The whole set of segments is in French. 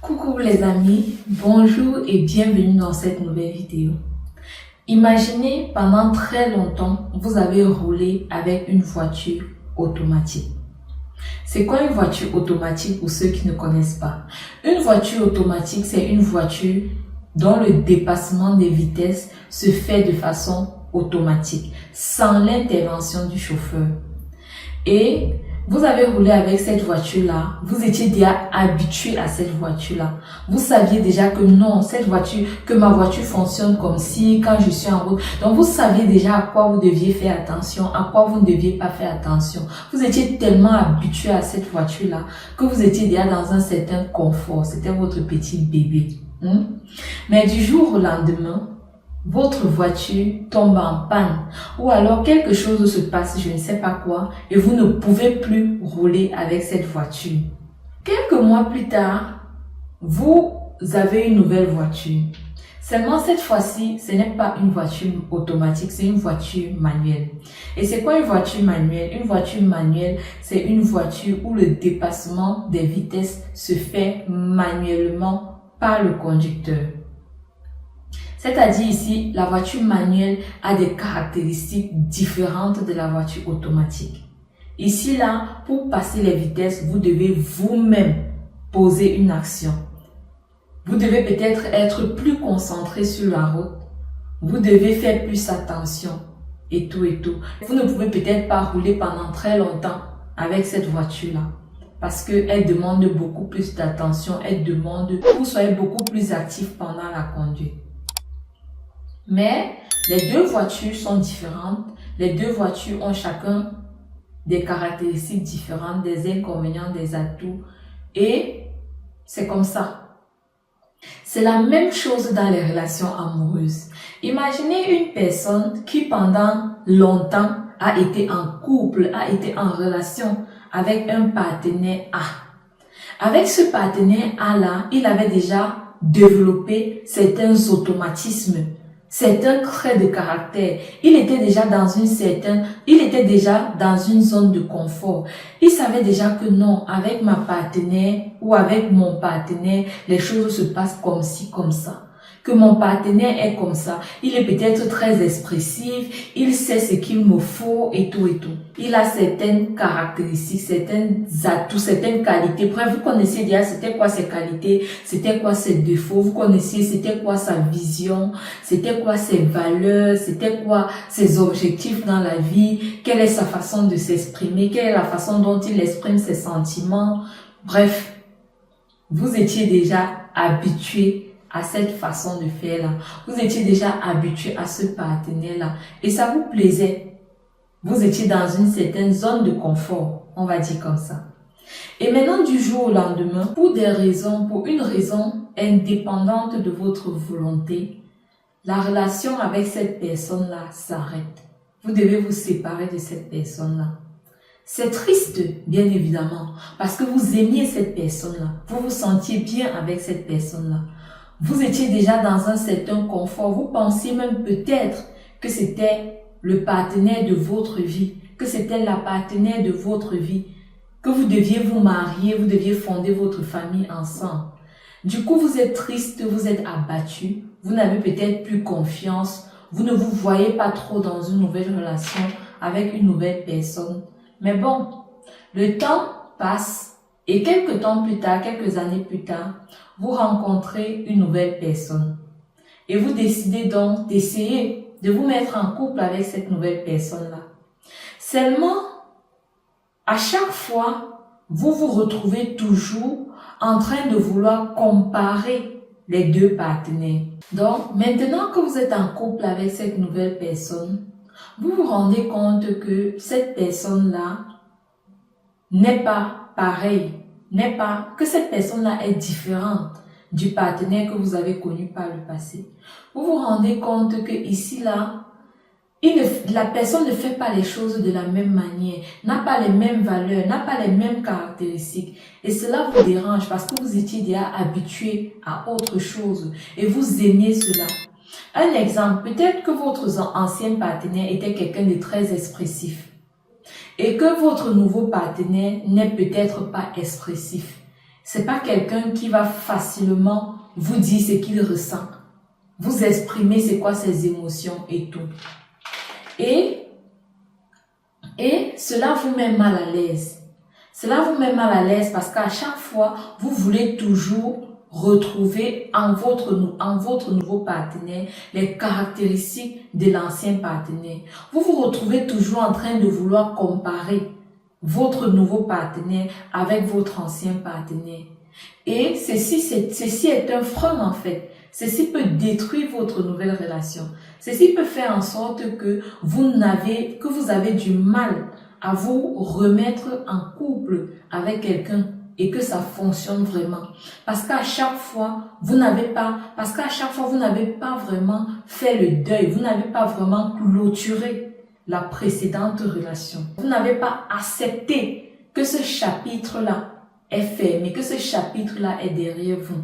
Coucou les amis, bonjour et bienvenue dans cette nouvelle vidéo. Imaginez pendant très longtemps, vous avez roulé avec une voiture automatique. C'est quoi une voiture automatique pour ceux qui ne connaissent pas? Une voiture automatique, c'est une voiture dont le dépassement des vitesses se fait de façon automatique, sans l'intervention du chauffeur. Et vous avez roulé avec cette voiture-là, vous étiez déjà habitué à cette voiture-là. Vous saviez déjà que non, que ma voiture fonctionne comme si, quand je suis en route. Donc vous saviez déjà à quoi vous deviez faire attention, à quoi vous ne deviez pas faire attention. Vous étiez tellement habitué à cette voiture-là que vous étiez déjà dans un certain confort. C'était votre petit bébé. Mais du jour au lendemain, votre voiture tombe en panne ou alors quelque chose se passe, je ne sais pas quoi, et vous ne pouvez plus rouler avec cette voiture. Quelques mois plus tard, vous avez une nouvelle voiture. Seulement cette fois-ci, ce n'est pas une voiture automatique, c'est une voiture manuelle. Et c'est quoi une voiture manuelle? Une voiture manuelle, c'est une voiture où le dépassement des vitesses se fait manuellement par le conducteur. C'est-à-dire ici, la voiture manuelle a des caractéristiques différentes de la voiture automatique. Ici, là, pour passer les vitesses, vous devez vous-même poser une action. Vous devez peut-être être plus concentré sur la route. Vous devez faire plus attention et tout et tout. Vous ne pouvez peut-être pas rouler pendant très longtemps avec cette voiture-là. Parce qu'elle demande beaucoup plus d'attention. Elle demande que vous soyez beaucoup plus actif pendant la conduite. Mais les deux voitures sont différentes. Les deux voitures ont chacun des caractéristiques différentes, des inconvénients, des atouts. Et c'est comme ça. C'est la même chose dans les relations amoureuses. Imaginez une personne qui pendant longtemps a été en couple, a été en relation avec un partenaire A. Avec ce partenaire A-là, il avait déjà développé certains automatismes, certains traits de caractère. Il était déjà dans une zone de confort. Il savait déjà que non, avec ma partenaire ou avec mon partenaire, les choses se passent comme ci, comme ça. Que mon partenaire est comme ça. Il est peut-être très expressif, il sait ce qu'il me faut et tout et tout. Il a certaines caractéristiques, certains atouts, certaines qualités. Bref, vous connaissiez déjà c'était quoi ses qualités, c'était quoi ses défauts, vous connaissiez c'était quoi sa vision, c'était quoi ses valeurs, c'était quoi ses objectifs dans la vie, quelle est sa façon de s'exprimer, quelle est la façon dont il exprime ses sentiments. Bref, vous étiez déjà habitué à cette façon de faire là. Vous étiez déjà habitué à ce partenaire là et ça vous plaisait. Vous étiez dans une certaine zone de confort, on va dire comme ça. Et maintenant du jour au lendemain, pour une raison indépendante de votre volonté, la relation avec cette personne là s'arrête. Vous devez vous séparer de cette personne là. C'est triste, bien évidemment, parce que vous aimiez cette personne là. Vous vous sentiez bien avec cette personne là. Vous étiez déjà dans un certain confort. Vous pensiez même peut-être que c'était le partenaire de votre vie, que c'était la partenaire de votre vie, que vous deviez vous marier, vous deviez fonder votre famille ensemble. Du coup, vous êtes triste, vous êtes abattu, vous n'avez peut-être plus confiance, vous ne vous voyez pas trop dans une nouvelle relation avec une nouvelle personne. Mais bon, le temps passe et quelques années plus tard, vous rencontrez une nouvelle personne et vous décidez donc d'essayer de vous mettre en couple avec cette nouvelle personne-là. Seulement, à chaque fois, vous vous retrouvez toujours en train de vouloir comparer les deux partenaires. Donc, maintenant que vous êtes en couple avec cette nouvelle personne, vous vous rendez compte que cette personne-là n'est pas pareille, que cette personne-là est différente du partenaire que vous avez connu par le passé. Vous vous rendez compte que ici, là, la personne ne fait pas les choses de la même manière, n'a pas les mêmes valeurs, n'a pas les mêmes caractéristiques. Et cela vous dérange parce que vous étiez déjà habitué à autre chose et vous aimiez cela. Un exemple, peut-être que votre ancien partenaire était quelqu'un de très expressif et que votre nouveau partenaire n'est peut-être pas expressif. C'est pas quelqu'un qui va facilement vous dire ce qu'il ressent. Vous exprimer c'est quoi ses émotions et tout. Et cela vous met mal à l'aise. Cela vous met mal à l'aise parce qu'à chaque fois, vous voulez toujours retrouver en votre nouveau partenaire les caractéristiques de l'ancien partenaire. Vous vous retrouvez toujours en train de vouloir comparer votre nouveau partenaire avec votre ancien partenaire. Et ceci est un frein en fait. Ceci peut détruire votre nouvelle relation. Ceci peut faire en sorte que vous avez du mal à vous remettre en couple avec quelqu'un et que ça fonctionne vraiment. Parce qu'à chaque fois, vous n'avez pas vraiment fait le deuil, vous n'avez pas vraiment clôturé la précédente relation. Vous n'avez pas accepté que ce chapitre-là est fermé, que ce chapitre-là est derrière vous.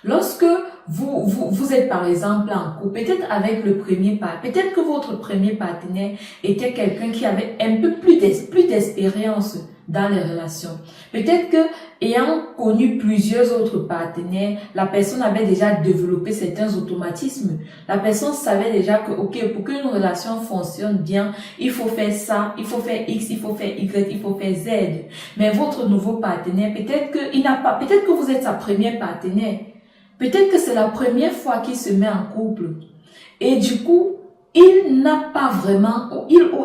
Lorsque vous êtes par exemple en couple, peut-être avec le premier partenaire, peut-être que votre premier partenaire était quelqu'un qui avait un peu plus d'expérience dans les relations. Peut-être que ayant connu plusieurs autres partenaires, la personne avait déjà développé certains automatismes. La personne savait déjà que, ok, pour qu'une relation fonctionne bien, il faut faire ça, il faut faire X, il faut faire Y, il faut faire Z. Mais votre nouveau partenaire, peut-être que vous êtes sa première partenaire. Peut-être que c'est la première fois qu'il se met en couple. Et du coup, il ou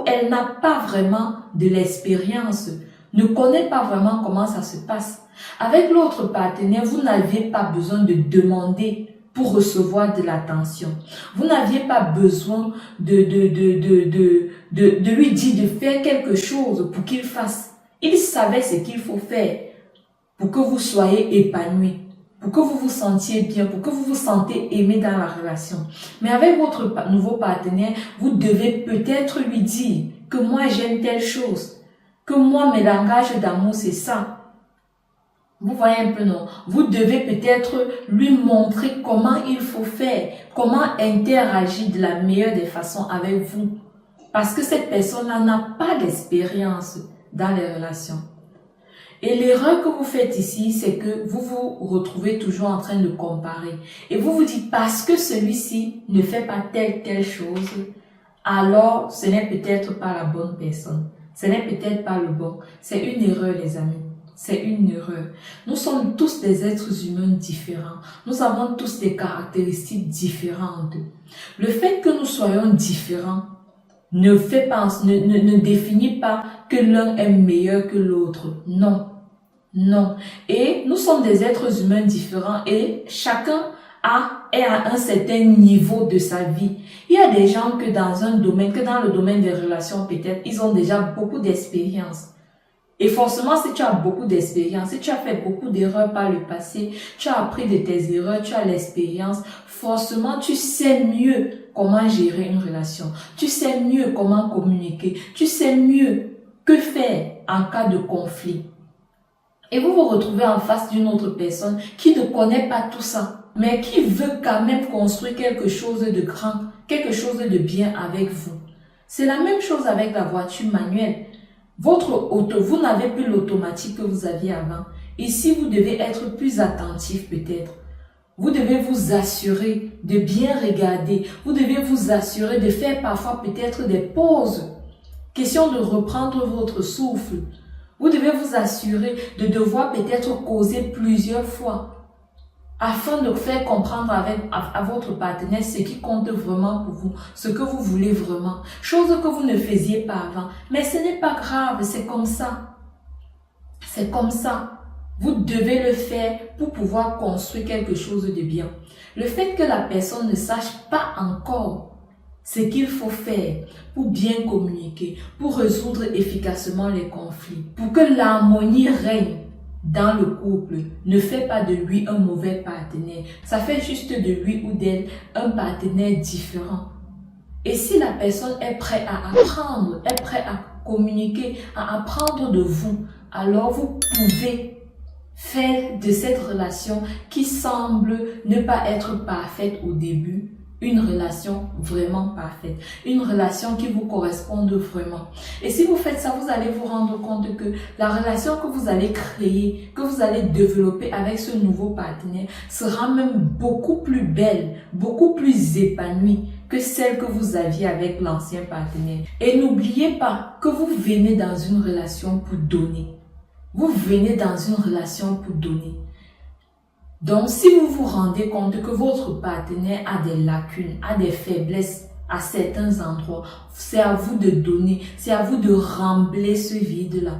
elle n'a pas vraiment de l'expérience, ne connaît pas vraiment comment ça se passe. Avec l'autre partenaire, vous n'aviez pas besoin de demander pour recevoir de l'attention. Vous n'aviez pas besoin de lui dire de faire quelque chose pour qu'il fasse. Il savait ce qu'il faut faire pour que vous soyez épanoui, pour que vous vous sentiez bien, pour que vous vous sentez aimé dans la relation. Mais avec votre nouveau partenaire, vous devez peut-être lui dire que moi j'aime telle chose, que moi mes langages d'amour c'est ça. Vous voyez un peu, non? Vous devez peut-être lui montrer comment il faut faire, comment interagir de la meilleure des façons avec vous. Parce que cette personne-là n'a pas d'expérience dans les relations. Et l'erreur que vous faites ici, c'est que vous vous retrouvez toujours en train de comparer. Et vous vous dites, parce que celui-ci ne fait pas telle chose, alors ce n'est peut-être pas la bonne personne. Ce n'est peut-être pas le bon. C'est une erreur, les amis. C'est une erreur. Nous sommes tous des êtres humains différents. Nous avons tous des caractéristiques différentes. Le fait que nous soyons différents ne définit pas que l'un est meilleur que l'autre. Non. Non. Et nous sommes des êtres humains différents et chacun est à un certain niveau de sa vie. Il y a des gens que dans le domaine des relations, peut-être, ils ont déjà beaucoup d'expérience. Et forcément, si tu as beaucoup d'expérience, si tu as fait beaucoup d'erreurs par le passé, tu as appris de tes erreurs, tu as l'expérience, forcément, tu sais mieux comment gérer une relation. Tu sais mieux comment communiquer. Tu sais mieux que faire en cas de conflit. Et vous vous retrouvez en face d'une autre personne qui ne connaît pas tout ça, mais qui veut quand même construire quelque chose de grand, quelque chose de bien avec vous. C'est la même chose avec la voiture manuelle. Vous n'avez plus l'automatique que vous aviez avant. Ici, vous devez être plus attentif peut-être. Vous devez vous assurer de bien regarder. Vous devez vous assurer de faire parfois peut-être des pauses. Question de reprendre votre souffle. Vous devez vous assurer de devoir peut-être causer plusieurs fois afin de faire comprendre à votre partenaire ce qui compte vraiment pour vous, ce que vous voulez vraiment, chose que vous ne faisiez pas avant. Mais ce n'est pas grave, c'est comme ça. C'est comme ça. Vous devez le faire pour pouvoir construire quelque chose de bien. Le fait que la personne ne sache pas encore ce qu'il faut faire pour bien communiquer, pour résoudre efficacement les conflits, pour que l'harmonie règne dans le couple, ne fait pas de lui un mauvais partenaire. Ça fait juste de lui ou d'elle un partenaire différent. Et si la personne est prête à apprendre, est prête à communiquer, à apprendre de vous, alors vous pouvez faire de cette relation qui semble ne pas être parfaite au début, une relation vraiment parfaite, une relation qui vous corresponde vraiment. Et si vous faites ça, vous allez vous rendre compte que la relation que vous allez créer, que vous allez développer avec ce nouveau partenaire sera même beaucoup plus belle, beaucoup plus épanouie que celle que vous aviez avec l'ancien partenaire. Et n'oubliez pas que vous venez dans une relation pour donner. Vous venez dans une relation pour donner. Donc, si vous vous rendez compte que votre partenaire a des lacunes, a des faiblesses à certains endroits, c'est à vous de donner, c'est à vous de rembler ce vide-là,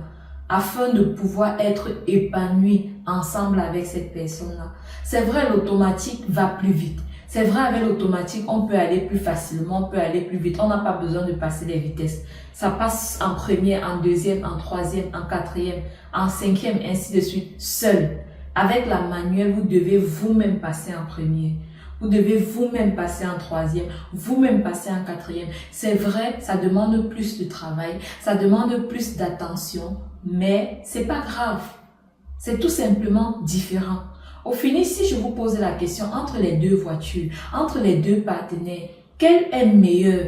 afin de pouvoir être épanoui ensemble avec cette personne-là. C'est vrai, l'automatique va plus vite. C'est vrai, avec l'automatique, on peut aller plus facilement, on peut aller plus vite. On n'a pas besoin de passer les vitesses. Ça passe en première, en deuxième, en troisième, en quatrième, en cinquième, ainsi de suite, seul. Avec la manuelle, vous devez vous-même passer en première. Vous devez vous-même passer en troisième, vous-même passer en quatrième. C'est vrai, ça demande plus de travail, ça demande plus d'attention, mais c'est pas grave. C'est tout simplement différent. Au final, si je vous pose la question entre les deux voitures, entre les deux partenaires, quel est meilleur?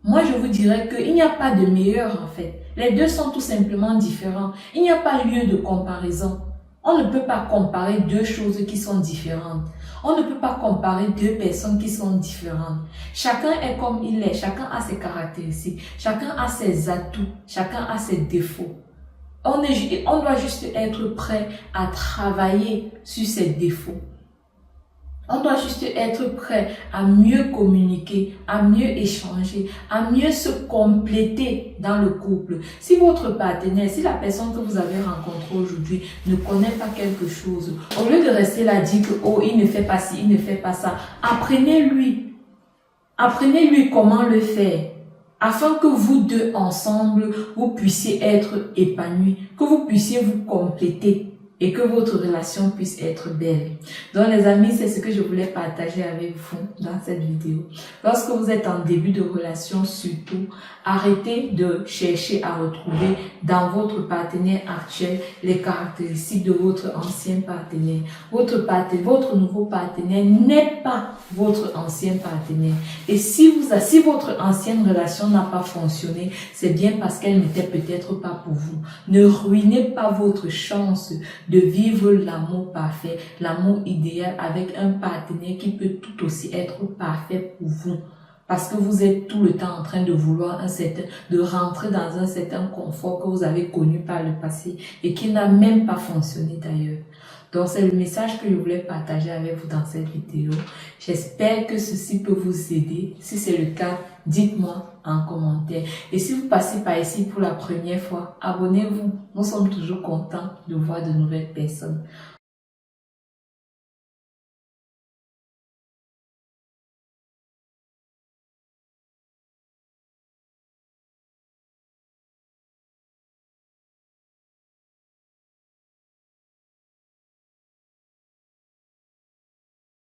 Moi, je vous dirais qu'il n'y a pas de meilleur en fait. Les deux sont tout simplement différents. Il n'y a pas lieu de comparaison. On ne peut pas comparer deux choses qui sont différentes. On ne peut pas comparer deux personnes qui sont différentes. Chacun est comme il est, chacun a ses caractéristiques, chacun a ses atouts, chacun a ses défauts. On doit juste être prêt à travailler sur ses défauts. On doit juste être prêt à mieux communiquer, à mieux échanger, à mieux se compléter dans le couple. Si votre partenaire, si la personne que vous avez rencontrée aujourd'hui ne connaît pas quelque chose, au lieu de rester là, dire que oh, il ne fait pas ci, il ne fait pas ça, apprenez-lui. Apprenez-lui comment le faire, afin que vous deux ensemble, vous puissiez être épanouis, que vous puissiez vous compléter et que votre relation puisse être belle. Donc les amis, c'est ce que je voulais partager avec vous dans cette vidéo. Lorsque vous êtes en début de relation, surtout, arrêtez de chercher à retrouver dans votre partenaire actuel les caractéristiques de votre ancien partenaire. Votre nouveau partenaire n'est pas votre ancien partenaire. Et si votre ancienne relation n'a pas fonctionné, c'est bien parce qu'elle n'était peut-être pas pour vous. Ne ruinez pas votre chance de vivre l'amour parfait, l'amour idéal avec un partenaire qui peut tout aussi être parfait pour vous. Parce que vous êtes tout le temps en train de vouloir de rentrer dans un certain confort que vous avez connu par le passé et qui n'a même pas fonctionné d'ailleurs. Donc c'est le message que je voulais partager avec vous dans cette vidéo. J'espère que ceci peut vous aider. Si c'est le cas, dites-moi en commentaire. Et si vous passez par ici pour la première fois, abonnez-vous. Nous sommes toujours contents de voir de nouvelles personnes.